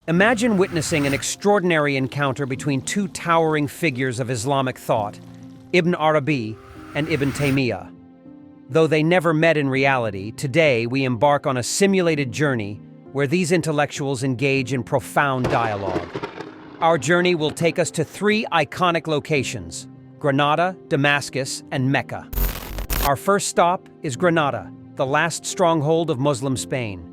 Imagine witnessing an extraordinary encounter between two towering figures of Islamic thought, Ibn Arabi and Ibn Taymiyya. Though they never met in reality, today we embark on a simulated journey where these intellectuals engage in profound dialogue. Our journey will take us to three iconic locations: Granada, Damascus, and Mecca. Our first stop is Granada, the last stronghold of Muslim Spain.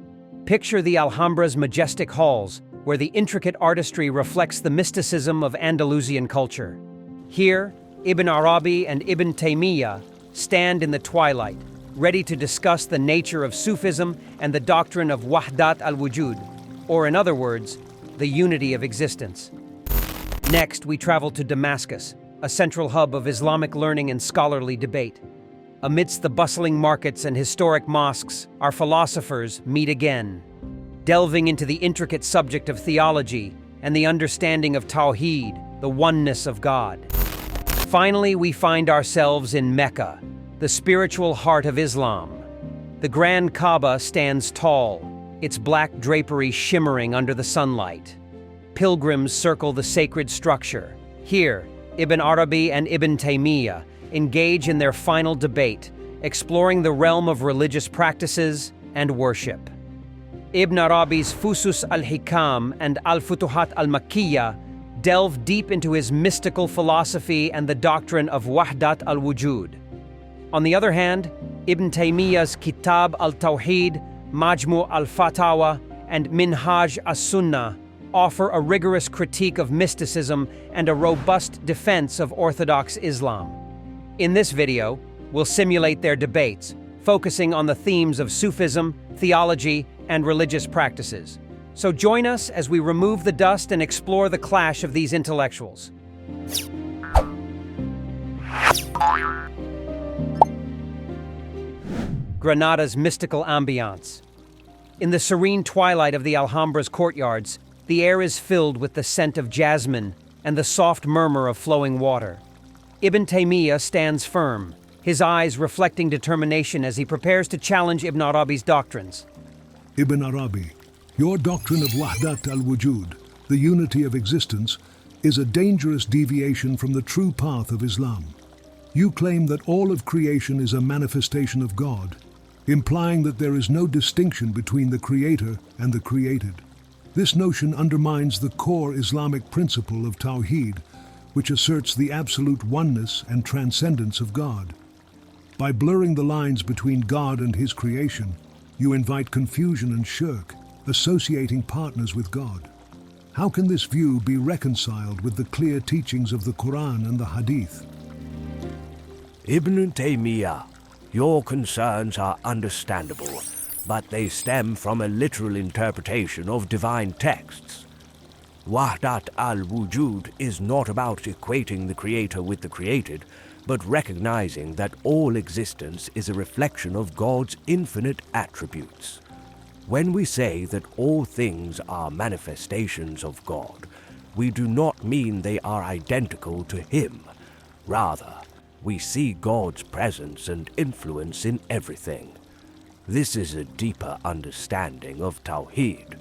Picture the Alhambra's majestic halls, where the intricate artistry reflects the mysticism of Andalusian culture. Here, Ibn Arabi and Ibn Taymiyya stand in the twilight, ready to discuss the nature of Sufism and the doctrine of Wahdat al-Wujud, or in other words, the unity of existence. Next, we travel to Damascus, a central hub of Islamic learning and scholarly debate. Amidst the bustling markets and historic mosques, our philosophers meet again, delving into the intricate subject of theology and the understanding of Tawhid, the oneness of God. Finally, we find ourselves in Mecca, the spiritual heart of Islam. The Grand Kaaba stands tall, its black drapery shimmering under the sunlight. Pilgrims circle the sacred structure. Here, Ibn Arabi and Ibn Taymiyya engage in their final debate, exploring the realm of religious practices and worship. Ibn Arabi's Fusus al-Hikam and al-Futuhat al-Makkiyya delve deep into his mystical philosophy and the doctrine of Wahdat al-Wujud. On the other hand, Ibn Taymiyya's Kitab al-Tawhid, Majmu' al-Fatawa, and Minhaj as-Sunnah offer a rigorous critique of mysticism and a robust defense of orthodox Islam. In this video, we'll simulate their debates, focusing on the themes of Sufism, theology, and religious practices. So join us as we remove the dust and explore the clash of these intellectuals. Granada's mystical ambiance. In the serene twilight of the Alhambra's courtyards, the air is filled with the scent of jasmine and the soft murmur of flowing water. Ibn Taymiyya stands firm, his eyes reflecting determination as he prepares to challenge Ibn Arabi's doctrines. Ibn Arabi, your doctrine of Wahdat al-Wujud, the unity of existence, is a dangerous deviation from the true path of Islam. You claim that all of creation is a manifestation of God, implying that there is no distinction between the creator and the created. This notion undermines the core Islamic principle of Tawhid, which asserts the absolute oneness and transcendence of God. By blurring the lines between God and His creation, you invite confusion and shirk, associating partners with God. How can this view be reconciled with the clear teachings of the Quran and the Hadith? Ibn Taymiyya, your concerns are understandable, but they stem from a literal interpretation of divine texts. Wahdat al-Wujud is not about equating the creator with the created, but recognizing that all existence is a reflection of God's infinite attributes. When we say that all things are manifestations of God, we do not mean they are identical to Him. Rather, we see God's presence and influence in everything. This is a deeper understanding of Tawhid,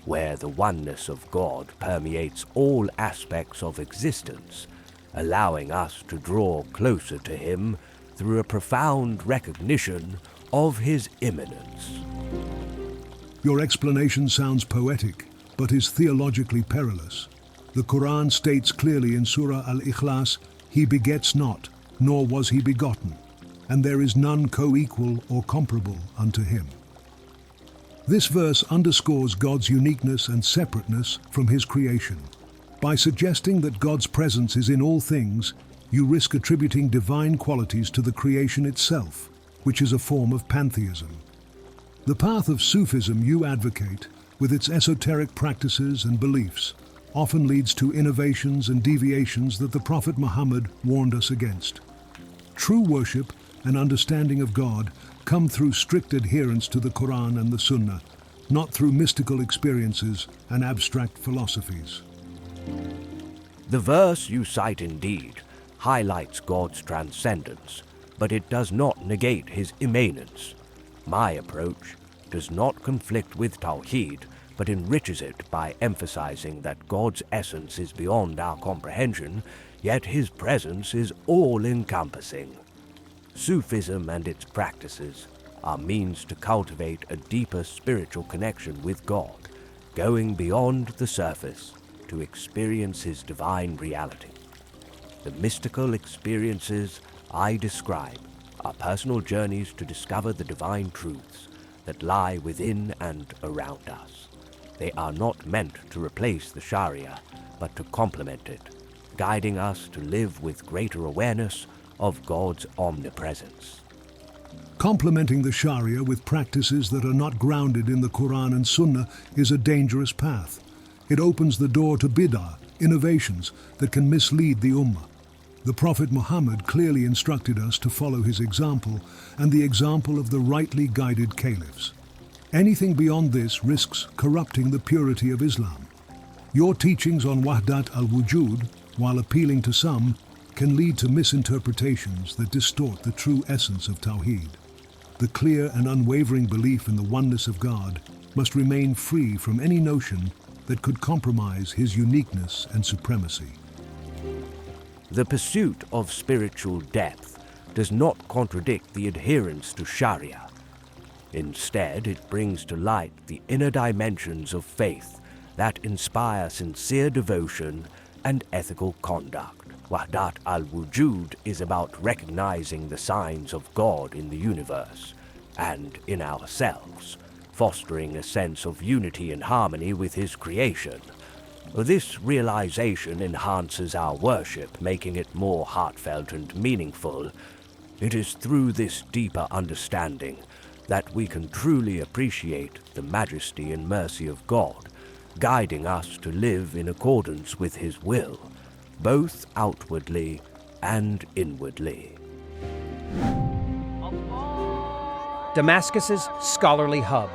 where the oneness of God permeates all aspects of existence, allowing us to draw closer to Him through a profound recognition of His immanence. Your explanation sounds poetic, but is theologically perilous. The Quran states clearly in Surah Al-Ikhlas, "He begets not, nor was He begotten, and there is none co-equal or comparable unto Him." This verse underscores God's uniqueness and separateness from His creation. By suggesting that God's presence is in all things, you risk attributing divine qualities to the creation itself, which is a form of pantheism. The path of Sufism you advocate, with its esoteric practices and beliefs, often leads to innovations and deviations that the Prophet Muhammad warned us against. True worship and understanding of God come through strict adherence to the Quran and the Sunnah, not through mystical experiences and abstract philosophies. The verse you cite indeed highlights God's transcendence, but it does not negate His immanence. My approach does not conflict with Tawhid, but enriches it by emphasizing that God's essence is beyond our comprehension, yet his presence is all-encompassing. Sufism and its practices are means to cultivate a deeper spiritual connection with God, going beyond the surface to experience his divine reality. The mystical experiences I describe are personal journeys to discover the divine truths that lie within and around us. They are not meant to replace the Sharia, but to complement it, guiding us to live with greater awareness of God's omnipresence. Complementing the Sharia with practices that are not grounded in the Quran and Sunnah is a dangerous path. It opens the door to bid'ah, innovations that can mislead the Ummah. The Prophet Muhammad clearly instructed us to follow his example and the example of the rightly guided caliphs. Anything beyond this risks corrupting the purity of Islam. Your teachings on Wahdat al-Wujud, while appealing to some, can lead to misinterpretations that distort the true essence of Tawhid. The clear and unwavering belief in the oneness of God must remain free from any notion that could compromise his uniqueness and supremacy. The pursuit of spiritual depth does not contradict the adherence to Sharia. Instead, it brings to light the inner dimensions of faith that inspire sincere devotion and ethical conduct. Wahdat al-Wujud is about recognizing the signs of God in the universe and in ourselves, fostering a sense of unity and harmony with his creation. This realization enhances our worship, making it more heartfelt and meaningful. It is through this deeper understanding that we can truly appreciate the majesty and mercy of God, guiding us to live in accordance with his will, both outwardly and inwardly. Damascus's scholarly hub.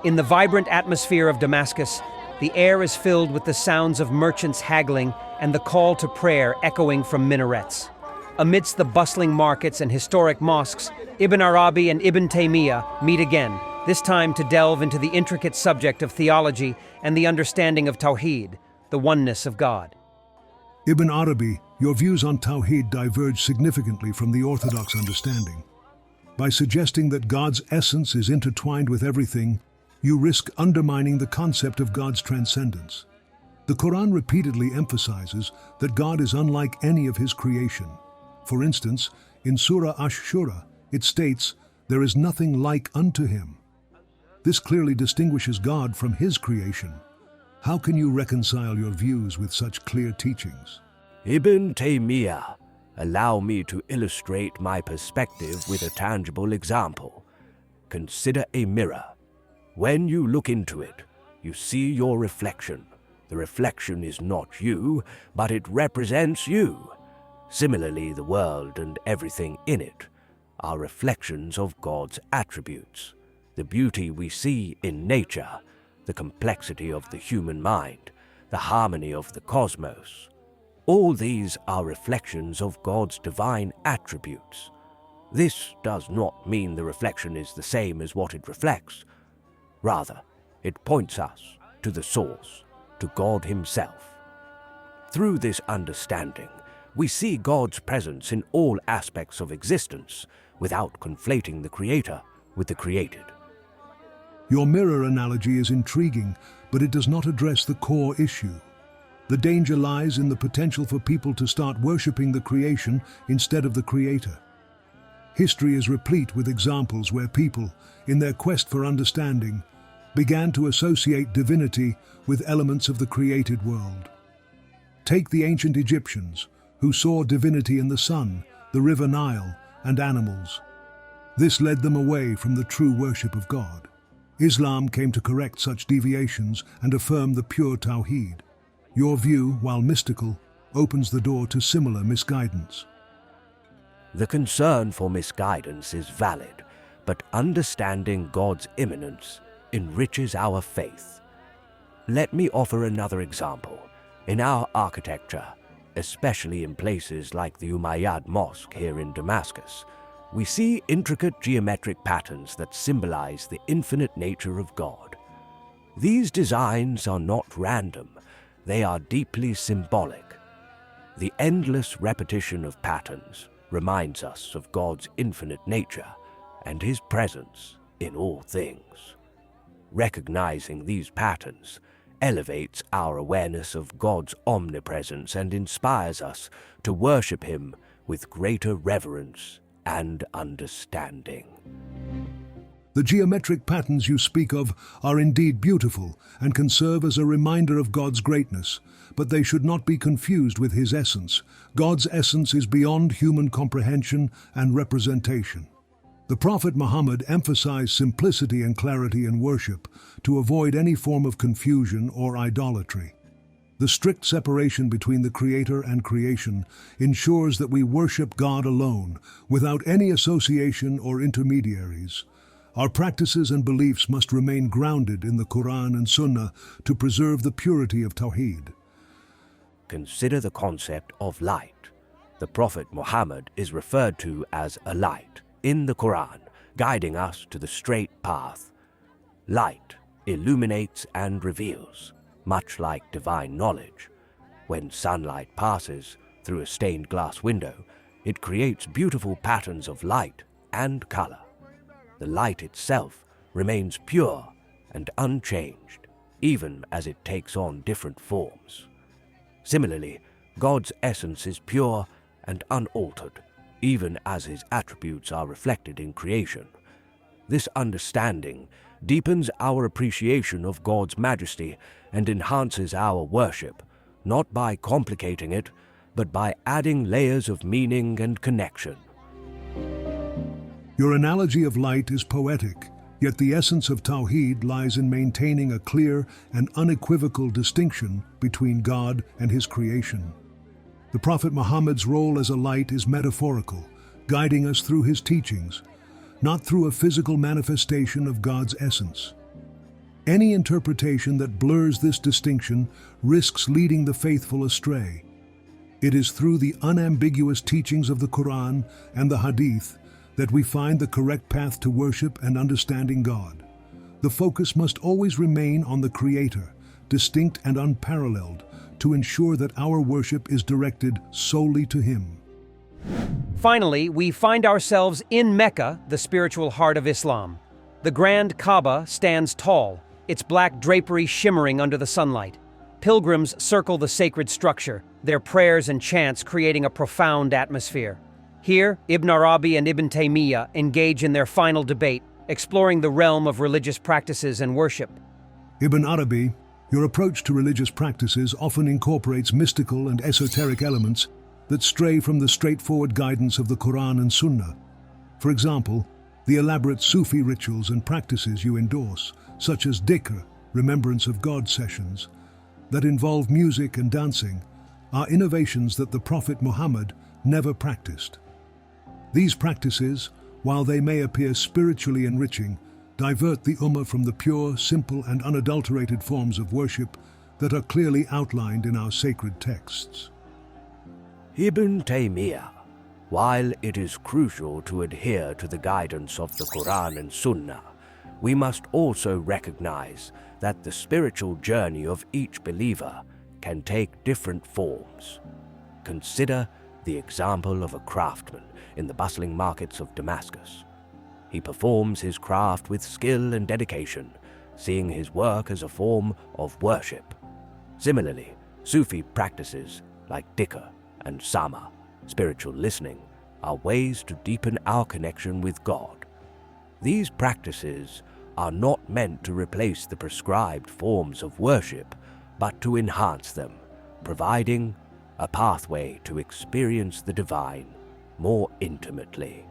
In the vibrant atmosphere of Damascus, the air is filled with the sounds of merchants haggling and the call to prayer echoing from minarets. Amidst the bustling markets and historic mosques, Ibn Arabi and Ibn Taymiyya meet again, this time to delve into the intricate subject of theology and the understanding of Tawhid, the oneness of God. Ibn Arabi, your views on Tawhid diverge significantly from the orthodox understanding. By suggesting that God's essence is intertwined with everything, you risk undermining the concept of God's transcendence. The Quran repeatedly emphasizes that God is unlike any of his creation. For instance, in Surah Ash-Shura, it states, "There is nothing like unto him." This clearly distinguishes God from his creation. How can you reconcile your views with such clear teachings? Ibn Taymiyya, allow me to illustrate my perspective with a tangible example. Consider a mirror. When you look into it, you see your reflection. The reflection is not you, but it represents you. Similarly, the world and everything in it are reflections of God's attributes. The beauty we see in nature, the complexity of the human mind, the harmony of the cosmos. All these are reflections of God's divine attributes. This does not mean the reflection is the same as what it reflects. Rather, it points us to the source, to God himself. Through this understanding, we see God's presence in all aspects of existence without conflating the Creator with the created. Your mirror analogy is intriguing, but it does not address the core issue. The danger lies in the potential for people to start worshipping the creation instead of the Creator. History is replete with examples where people, in their quest for understanding, began to associate divinity with elements of the created world. Take the ancient Egyptians, who saw divinity in the sun, the river Nile, and animals. This led them away from the true worship of God. Islam came to correct such deviations and affirm the pure Tawhid. Your view, while mystical, opens the door to similar misguidance. The concern for misguidance is valid, but understanding God's immanence enriches our faith. Let me offer another example. In our architecture, especially in places like the Umayyad Mosque here in Damascus, we see intricate geometric patterns that symbolize the infinite nature of God. These designs are not random, they are deeply symbolic. The endless repetition of patterns reminds us of God's infinite nature and His presence in all things. Recognizing these patterns elevates our awareness of God's omnipresence and inspires us to worship Him with greater reverence and understanding. The geometric patterns you speak of are indeed beautiful and can serve as a reminder of God's greatness, but they should not be confused with His essence. God's essence is beyond human comprehension and representation. The Prophet Muhammad emphasized simplicity and clarity in worship to avoid any form of confusion or idolatry. The strict separation between the Creator and creation ensures that we worship God alone, without any association or intermediaries. Our practices and beliefs must remain grounded in the Quran and Sunnah to preserve the purity of Tawhid. Consider the concept of light. The Prophet Muhammad is referred to as a light in the Quran, guiding us to the straight path. Light illuminates and reveals, much like divine knowledge. When sunlight passes through a stained glass window, it creates beautiful patterns of light and color. The light itself remains pure and unchanged, even as it takes on different forms. Similarly, God's essence is pure and unaltered, even as His attributes are reflected in creation. This understanding deepens our appreciation of God's majesty and enhances our worship, not by complicating it, but by adding layers of meaning and connection. Your analogy of light is poetic, yet the essence of Tawhid lies in maintaining a clear and unequivocal distinction between God and His creation. The Prophet Muhammad's role as a light is metaphorical, guiding us through his teachings, not through a physical manifestation of God's essence. Any interpretation that blurs this distinction risks leading the faithful astray. It is through the unambiguous teachings of the Quran and the Hadith that we find the correct path to worship and understanding God. The focus must always remain on the Creator, distinct and unparalleled, to ensure that our worship is directed solely to Him. Finally, we find ourselves in Mecca, the spiritual heart of Islam. The grand Kaaba stands tall, its black drapery shimmering under the sunlight. Pilgrims circle the sacred structure, their prayers and chants creating a profound atmosphere. Here, Ibn Arabi and Ibn Taymiyya engage in their final debate, exploring the realm of religious practices and worship. Ibn Arabi, your approach to religious practices often incorporates mystical and esoteric elements that stray from the straightforward guidance of the Quran and Sunnah. For example, the elaborate Sufi rituals and practices you endorse, such as dhikr, remembrance of God sessions, that involve music and dancing, are innovations that the Prophet Muhammad never practiced. These practices, while they may appear spiritually enriching, divert the Ummah from the pure, simple, and unadulterated forms of worship that are clearly outlined in our sacred texts. Ibn Taymiyya, while it is crucial to adhere to the guidance of the Quran and Sunnah, we must also recognize that the spiritual journey of each believer can take different forms. Consider the example of a craftsman in the bustling markets of Damascus. He performs his craft with skill and dedication, seeing his work as a form of worship. Similarly, Sufi practices like dhikr and sama, spiritual listening, are ways to deepen our connection with God. These practices are not meant to replace the prescribed forms of worship, but to enhance them, providing a pathway to experience the divine more intimately.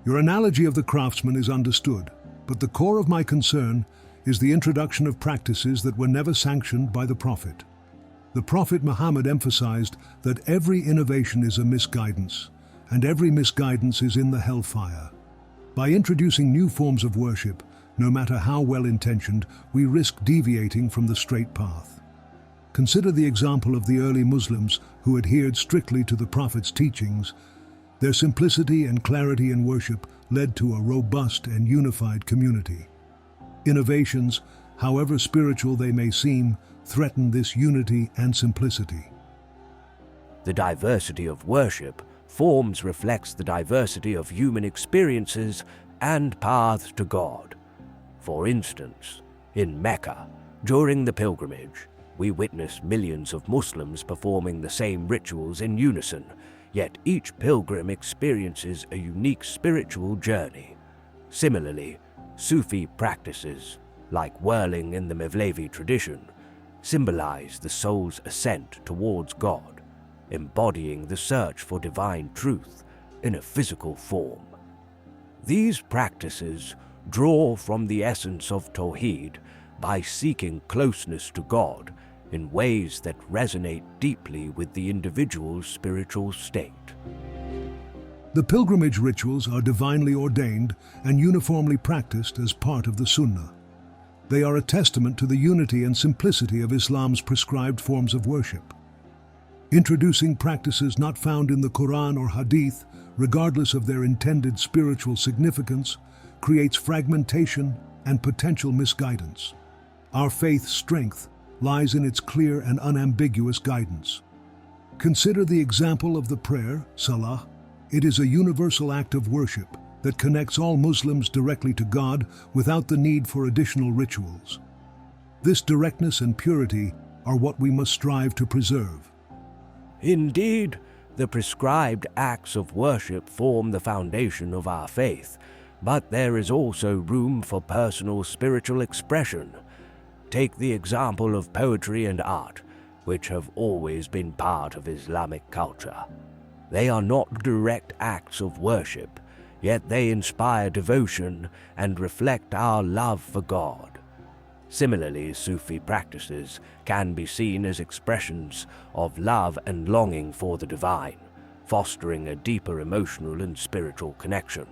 Your analogy of the craftsman is understood, but the core of my concern is the introduction of practices that were never sanctioned by the Prophet. The Prophet Muhammad emphasized that every innovation is a misguidance, and every misguidance is in the hellfire. By introducing new forms of worship, no matter how well-intentioned, we risk deviating from the straight path. Consider the example of the early Muslims who adhered strictly to the Prophet's teachings. Their simplicity and clarity in worship led to a robust and unified community. Innovations, however spiritual they may seem, threaten this unity and simplicity. The diversity of worship forms reflects the diversity of human experiences and paths to God. For instance, in Mecca, during the pilgrimage, we witness millions of Muslims performing the same rituals in unison, yet each pilgrim experiences a unique spiritual journey. Similarly, Sufi practices, like whirling in the Mevlevi tradition, symbolize the soul's ascent towards God, embodying the search for divine truth in a physical form. These practices draw from the essence of Tawhid by seeking closeness to God in ways that resonate deeply with the individual's spiritual state. The pilgrimage rituals are divinely ordained and uniformly practiced as part of the Sunnah. They are a testament to the unity and simplicity of Islam's prescribed forms of worship. Introducing practices not found in the Quran or Hadith, regardless of their intended spiritual significance, creates fragmentation and potential misguidance. Our faith's strength lies in its clear and unambiguous guidance. Consider the example of the prayer, Salah. It is a universal act of worship that connects all Muslims directly to God without the need for additional rituals. This directness and purity are what we must strive to preserve. Indeed, the prescribed acts of worship form the foundation of our faith, but there is also room for personal spiritual expression. Take the example of poetry and art, which have always been part of Islamic culture. They are not direct acts of worship, yet they inspire devotion and reflect our love for God. Similarly, Sufi practices can be seen as expressions of love and longing for the divine, fostering a deeper emotional and spiritual connection.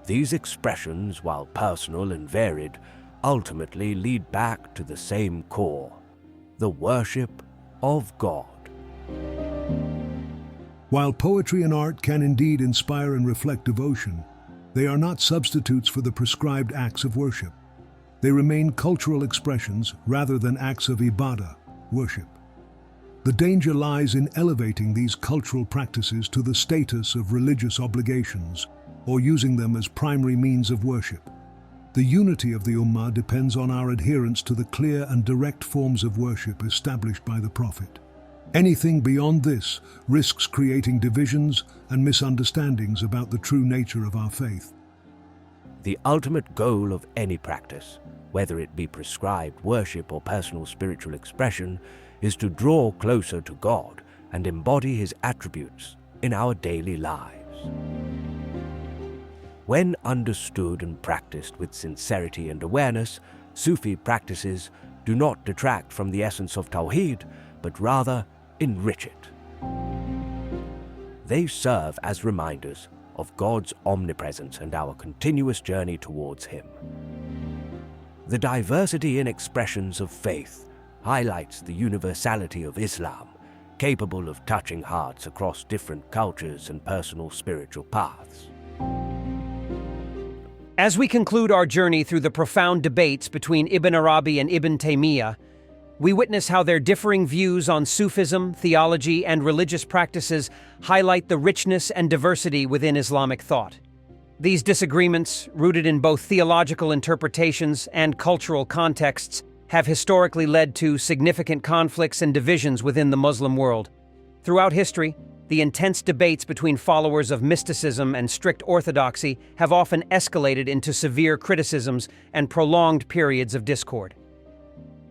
These expressions, while personal and varied, ultimately lead back to the same core, the worship of God. While poetry and art can indeed inspire and reflect devotion, they are not substitutes for the prescribed acts of worship. They remain cultural expressions rather than acts of ibadah, worship. The danger lies in elevating these cultural practices to the status of religious obligations or using them as primary means of worship. The unity of the Ummah depends on our adherence to the clear and direct forms of worship established by the Prophet. Anything beyond this risks creating divisions and misunderstandings about the true nature of our faith. The ultimate goal of any practice, whether it be prescribed worship or personal spiritual expression, is to draw closer to God and embody His attributes in our daily lives. When understood and practiced with sincerity and awareness, Sufi practices do not detract from the essence of Tawhid, but rather enrich it. They serve as reminders of God's omnipresence and our continuous journey towards Him. The diversity in expressions of faith highlights the universality of Islam, capable of touching hearts across different cultures and personal spiritual paths. As we conclude our journey through the profound debates between Ibn Arabi and Ibn Taymiyya, we witness how their differing views on Sufism, theology, and religious practices highlight the richness and diversity within Islamic thought. These disagreements, rooted in both theological interpretations and cultural contexts, have historically led to significant conflicts and divisions within the Muslim world. Throughout history, the intense debates between followers of mysticism and strict orthodoxy have often escalated into severe criticisms and prolonged periods of discord.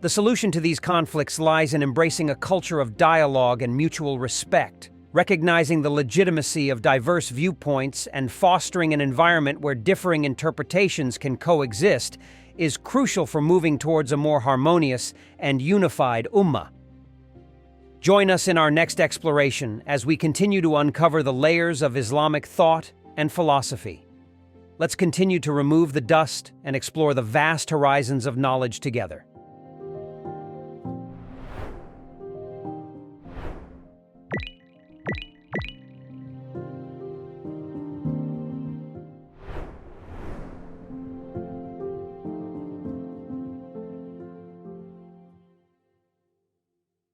The solution to these conflicts lies in embracing a culture of dialogue and mutual respect, recognizing the legitimacy of diverse viewpoints and fostering an environment where differing interpretations can coexist is crucial for moving towards a more harmonious and unified ummah. Join us in our next exploration as we continue to uncover the layers of Islamic thought and philosophy. Let's continue to remove the dust and explore the vast horizons of knowledge together.